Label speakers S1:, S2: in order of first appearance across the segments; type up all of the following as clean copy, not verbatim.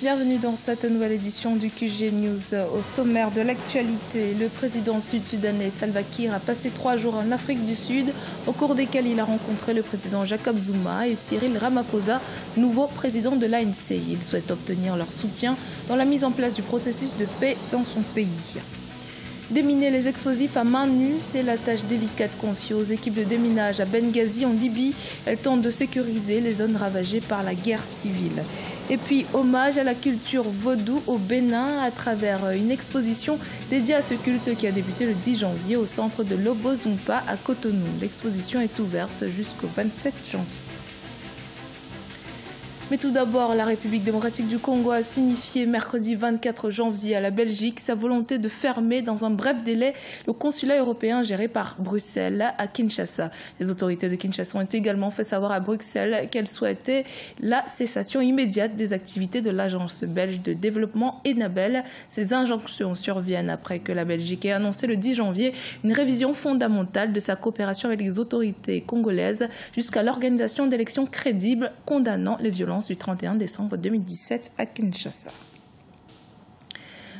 S1: Bienvenue dans cette nouvelle édition du QG News. Au sommaire de l'actualité, le président sud-soudanais Salva Kiir a passé 3 jours en Afrique du Sud, au cours desquels il a rencontré le président Jacob Zuma et Cyril Ramaphosa, nouveau président de l'ANC. Il souhaite obtenir leur soutien dans la mise en place du processus de paix dans son pays. Déminer les explosifs à main nue, c'est la tâche délicate confiée aux équipes de déminage à Benghazi en Libye. Elles tentent de sécuriser les zones ravagées par la guerre civile. Et puis, hommage à la culture vaudou au Bénin à travers une exposition dédiée à ce culte qui a débuté le 10 janvier au centre de Lobozumpa à Cotonou. L'exposition est ouverte jusqu'au 27 janvier. Mais tout d'abord, la République démocratique du Congo a signifié mercredi 24 janvier à la Belgique sa volonté de fermer dans un bref délai le consulat européen géré par Bruxelles à Kinshasa. Les autorités de Kinshasa ont également fait savoir à Bruxelles qu'elles souhaitaient la cessation immédiate des activités de l'agence belge de développement Enabel. Ces injonctions surviennent après que la Belgique ait annoncé le 10 janvier une révision fondamentale de sa coopération avec les autorités congolaises jusqu'à l'organisation d'élections crédibles condamnant les violences du 31 décembre 2017 à Kinshasa.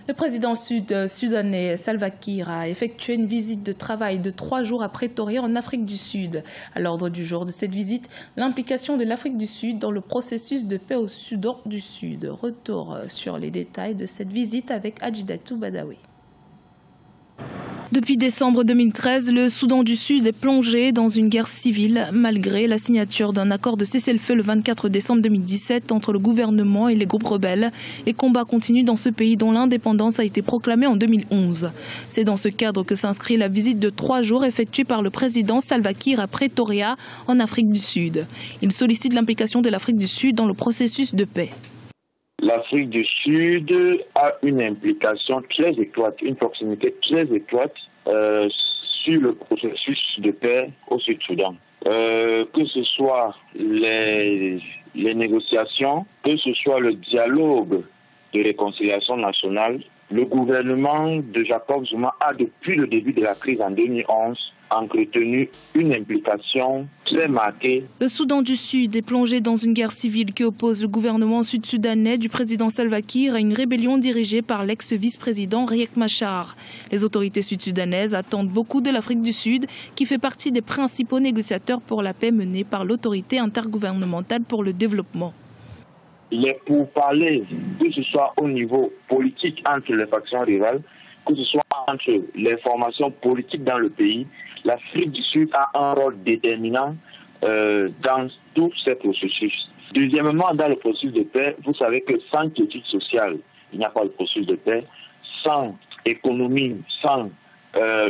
S1: Le président sud-soudanais Salva Kiir a effectué une visite de travail de 3 jours à Pretoria en Afrique du Sud. À l'ordre du jour de cette visite, l'implication de l'Afrique du Sud dans le processus de paix au Soudan du Sud. Retour sur les détails de cette visite avec Adjidatou Badawi. Depuis décembre 2013, le Soudan du Sud est plongé dans une guerre civile malgré la signature d'un accord de cessez-le-feu le 24 décembre 2017 entre le gouvernement et les groupes rebelles. Les combats continuent dans ce pays dont l'indépendance a été proclamée en 2011. C'est dans ce cadre que s'inscrit la visite de 3 jours effectuée par le président Salva Kiir à Pretoria en Afrique du Sud. Il sollicite l'implication de l'Afrique du Sud dans le processus de paix.
S2: L'Afrique du Sud a une implication très étroite, une proximité très étroite sur le processus de paix au Sud-Soudan. Que ce soit les négociations, que ce soit le dialogue de réconciliation nationale, le gouvernement de Jacob Zuma a depuis le début de la crise en 2011 entretenu une implication très marquée.
S1: Le Soudan du Sud est plongé dans une guerre civile qui oppose le gouvernement sud-soudanais du président Salva Kiir à une rébellion dirigée par l'ex-vice-président Riek Machar. Les autorités sud-soudanaises attendent beaucoup de l'Afrique du Sud, qui fait partie des principaux négociateurs pour la paix menée par l'autorité intergouvernementale pour le développement.
S2: Les pourparlers, que ce soit au niveau politique entre les factions rivales, que ce soit entre les formations politiques dans le pays, l'Afrique du Sud a un rôle déterminant dans tous ces processus. Deuxièmement, dans le processus de paix, vous savez que sans quiétude sociale, il n'y a pas de processus de paix. Sans économie, sans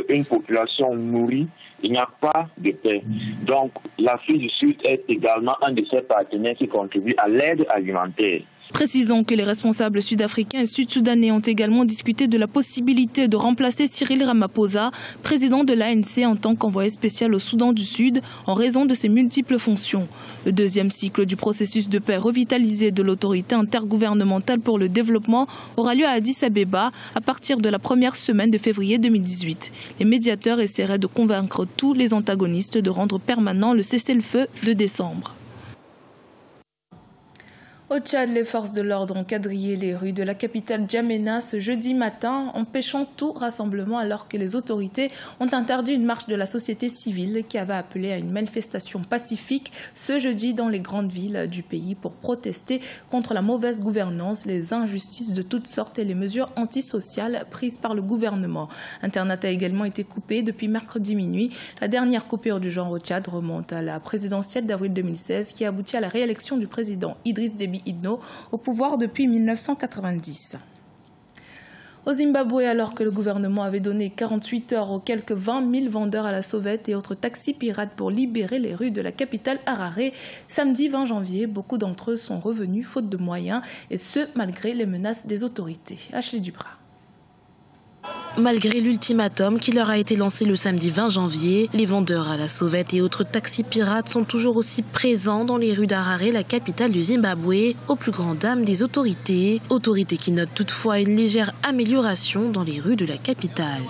S2: une population nourrie, il n'y a pas de paix. Donc, l'Afrique du Sud est également un de ses partenaires qui contribue à l'aide alimentaire.
S1: Précisons que les responsables sud-africains et sud-soudanais ont également discuté de la possibilité de remplacer Cyril Ramaphosa, président de l'ANC en tant qu'envoyé spécial au Soudan du Sud, en raison de ses multiples fonctions. Le deuxième cycle du processus de paix revitalisé de l'autorité intergouvernementale pour le développement aura lieu à Addis Abeba à partir de la première semaine de février 2018. Les médiateurs essaieraient de convaincre tous les antagonistes de rendre permanent le cessez-le-feu de décembre. Au Tchad, les forces de l'ordre ont quadrillé les rues de la capitale N'Djamena ce jeudi matin, empêchant tout rassemblement alors que les autorités ont interdit une marche de la société civile qui avait appelé à une manifestation pacifique ce jeudi dans les grandes villes du pays pour protester contre la mauvaise gouvernance, les injustices de toutes sortes et les mesures antisociales prises par le gouvernement. Internet a également été coupé depuis mercredi minuit. La dernière coupure du genre au Tchad remonte à la présidentielle d'avril 2016 qui aboutit à la réélection du président Idriss Déby Itno au pouvoir depuis 1990. Au Zimbabwe, alors que le gouvernement avait donné 48 heures aux quelques 20 000 vendeurs à la sauvette et autres taxis pirates pour libérer les rues de la capitale Harare, samedi 20 janvier, beaucoup d'entre eux sont revenus faute de moyens, et ce, malgré les menaces des autorités. Ashley Dubras.
S3: Malgré l'ultimatum qui leur a été lancé le samedi 20 janvier, les vendeurs à la sauvette et autres taxis pirates sont toujours aussi présents dans les rues d'Harare, la capitale du Zimbabwe, au plus grand dam des autorités. Autorités qui notent toutefois une légère amélioration dans les rues de la capitale.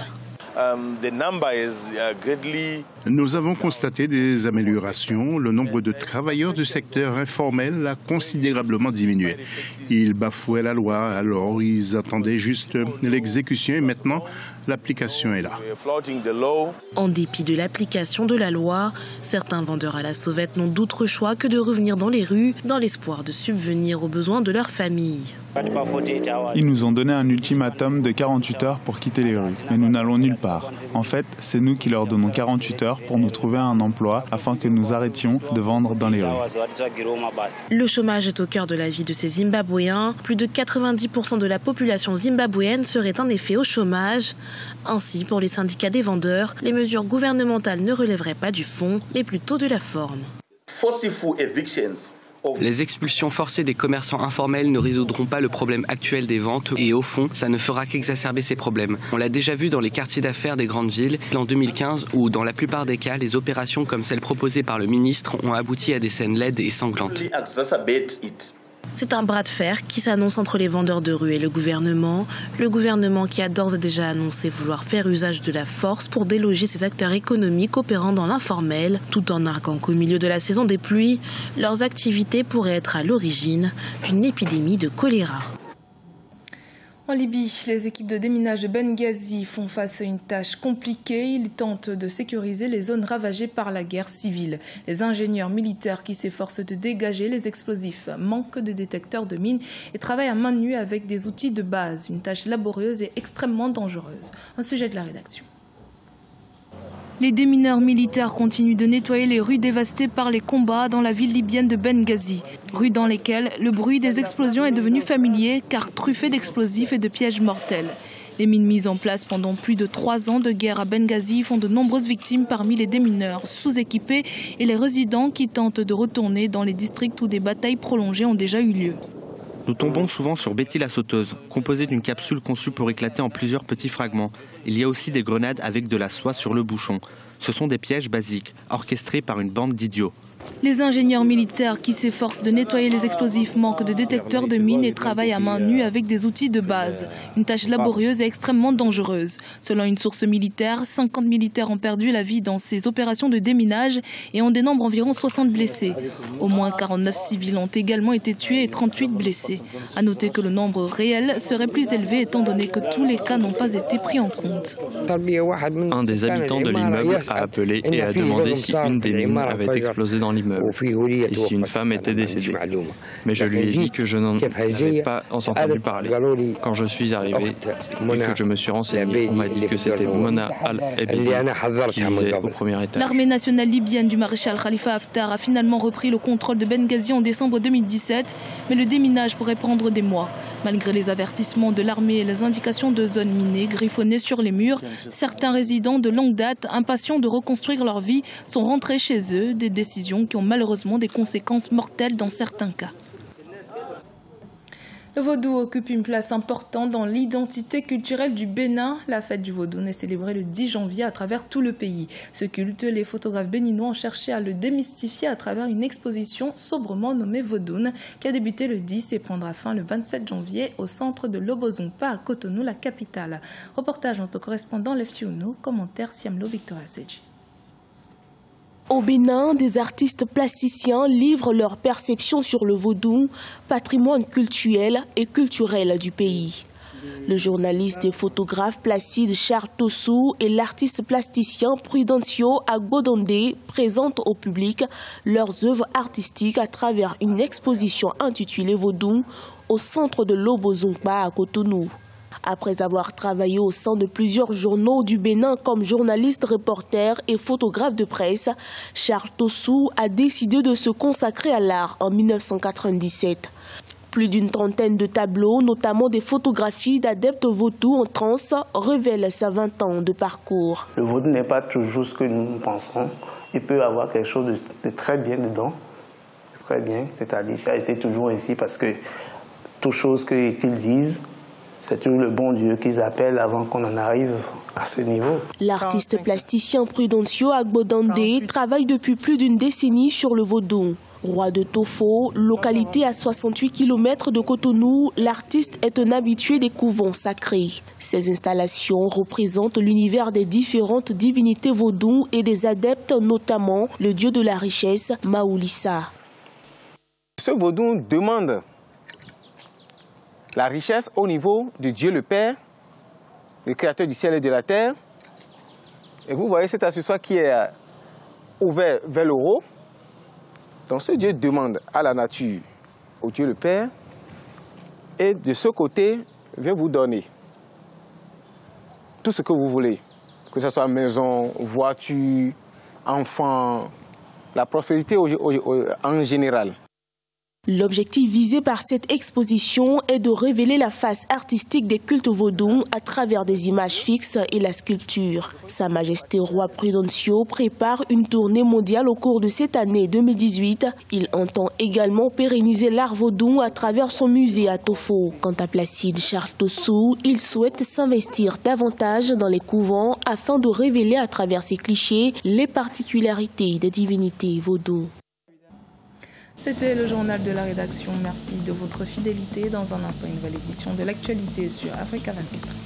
S4: Nous avons constaté des améliorations. Le nombre de travailleurs du secteur informel a considérablement diminué. Ils bafouaient la loi, alors ils attendaient juste l'exécution et maintenant l'application est là.
S3: En dépit de l'application de la loi, certains vendeurs à la sauvette n'ont d'autre choix que de revenir dans les rues dans l'espoir de subvenir aux besoins de leur famille.
S5: Ils nous ont donné un ultimatum de 48 heures pour quitter les rues, mais nous n'allons nulle part. En fait, c'est nous qui leur donnons 48 heures pour nous trouver un emploi afin que nous arrêtions de vendre dans les rues.
S3: Le chômage est au cœur de la vie de ces Zimbabwéens. Plus de 90% de la population zimbabwéenne serait en effet au chômage. Ainsi, pour les syndicats des vendeurs, les mesures gouvernementales ne relèveraient pas du fond, mais plutôt de la forme.
S6: Les expulsions forcées des commerçants informels ne résoudront pas le problème actuel des ventes et au fond, ça ne fera qu'exacerber ces problèmes. On l'a déjà vu dans les quartiers d'affaires des grandes villes en 2015 où, dans la plupart des cas, les opérations comme celles proposées par le ministre ont abouti à des scènes laides et sanglantes.
S3: C'est un bras de fer qui s'annonce entre les vendeurs de rue et le gouvernement qui a d'ores et déjà annoncé vouloir faire usage de la force pour déloger ces acteurs économiques opérant dans l'informel, tout en arguant qu'au milieu de la saison des pluies, leurs activités pourraient être à l'origine d'une épidémie de choléra.
S1: En Libye, les équipes de déminage de Benghazi font face à une tâche compliquée. Ils tentent de sécuriser les zones ravagées par la guerre civile. Les ingénieurs militaires qui s'efforcent de dégager les explosifs manquent de détecteurs de mines et travaillent à main nue avec des outils de base. Une tâche laborieuse et extrêmement dangereuse. Un sujet de la rédaction. Les démineurs militaires continuent de nettoyer les rues dévastées par les combats dans la ville libyenne de Benghazi. Rues dans lesquelles le bruit des explosions est devenu familier car truffé d'explosifs et de pièges mortels. Les mines mises en place pendant plus de 3 ans de guerre à Benghazi font de nombreuses victimes parmi les démineurs sous-équipés et les résidents qui tentent de retourner dans les districts où des batailles prolongées ont déjà eu lieu.
S7: Nous tombons souvent sur Betty la sauteuse, composée d'une capsule conçue pour éclater en plusieurs petits fragments. Il y a aussi des grenades avec de la soie sur le bouchon. Ce sont des pièges basiques, orchestrés par une bande d'idiots.
S1: Les ingénieurs militaires qui s'efforcent de nettoyer les explosifs manquent de détecteurs de mines et travaillent à main nue avec des outils de base. Une tâche laborieuse et extrêmement dangereuse. Selon une source militaire, 50 militaires ont perdu la vie dans ces opérations de déminage et on dénombre environ 60 blessés. Au moins 49 civils ont également été tués et 38 blessés. À noter que le nombre réel serait plus élevé étant donné que tous les cas n'ont pas été pris en compte.
S8: Un des habitants de l'immeuble a appelé et a demandé si une des mines avait explosé dans l'immeuble et si une femme était décédée. Mais je lui ai dit que je n'en avais pas entendu parler. Quand je suis arrivé et que je me suis renseigné, on m'a dit que c'était Mona Al-Ebedi qui vivait au premier étage.
S1: L'armée nationale libyenne du maréchal Khalifa Haftar a finalement repris le contrôle de Benghazi en décembre 2017, mais le déminage pourrait prendre des mois. Malgré les avertissements de l'armée et les indications de zones minées griffonnées sur les murs, certains résidents de longue date, impatients de reconstruire leur vie, sont rentrés chez eux, des décisions qui ont malheureusement des conséquences mortelles dans certains cas. Le vaudou occupe une place importante dans l'identité culturelle du Bénin. La fête du vaudou est célébrée le 10 janvier à travers tout le pays. Ce culte, les photographes béninois ont cherché à le démystifier à travers une exposition sobrement nommée Vaudoune, qui a débuté le 10 et prendra fin le 27 janvier au centre de Lobozongpa à Cotonou, la capitale. Reportage de notre correspondant Leftiouno, commentaire Siamlo Victoria Seji.
S9: Au Bénin, des artistes plasticiens livrent leur perception sur le vaudou, patrimoine culturel et culturel du pays. Le journaliste et photographe Placide Charles Tossou et l'artiste plasticien Prudencio Agbodonde présentent au public leurs œuvres artistiques à travers une exposition intitulée Vaudou au centre de Lobozongpa à Cotonou. Après avoir travaillé au sein de plusieurs journaux du Bénin comme journaliste, reporter et photographe de presse, Charles Tossou a décidé de se consacrer à l'art en 1997. Plus d'une trentaine de tableaux, notamment des photographies d'adeptes vaudou en transe, révèlent sa 20 ans de parcours.
S10: Le vaudou n'est pas toujours ce que nous pensons. Il peut y avoir quelque chose de très bien dedans. Très bien, c'est-à-dire ça a été toujours ainsi parce que toute chose qu'ils disent, c'est toujours le bon Dieu qu'ils appellent avant qu'on en arrive à ce niveau.
S9: L'artiste plasticien Prudencio Agbodonde travaille depuis plus d'une décennie sur le vaudou. Roi de Tofo, localité à 68 km de Cotonou, l'artiste est un habitué des couvents sacrés. Ces installations représentent l'univers des différentes divinités vaudou et des adeptes, notamment le dieu de la richesse, Maoulissa.
S11: Ce vaudou demande la richesse au niveau de Dieu le Père, le créateur du ciel et de la terre. Et vous voyez cet accessoire qui est ouvert vers le haut. Donc ce Dieu demande à la nature, au Dieu le Père, et de ce côté, vient vous donner tout ce que vous voulez, que ce soit maison, voiture, enfant, la prospérité en général.
S9: L'objectif visé par cette exposition est de révéler la face artistique des cultes vaudous à travers des images fixes et la sculpture. Sa Majesté Roi Prudencio prépare une tournée mondiale au cours de cette année 2018. Il entend également pérenniser l'art vaudou à travers son musée à Tofo. Quant à Placide Charles Tossou, il souhaite s'investir davantage dans les couvents afin de révéler à travers ses clichés les particularités des divinités vaudou.
S1: C'était le journal de la rédaction. Merci de votre fidélité. Dans un instant, une nouvelle édition de l'actualité sur Africa 24.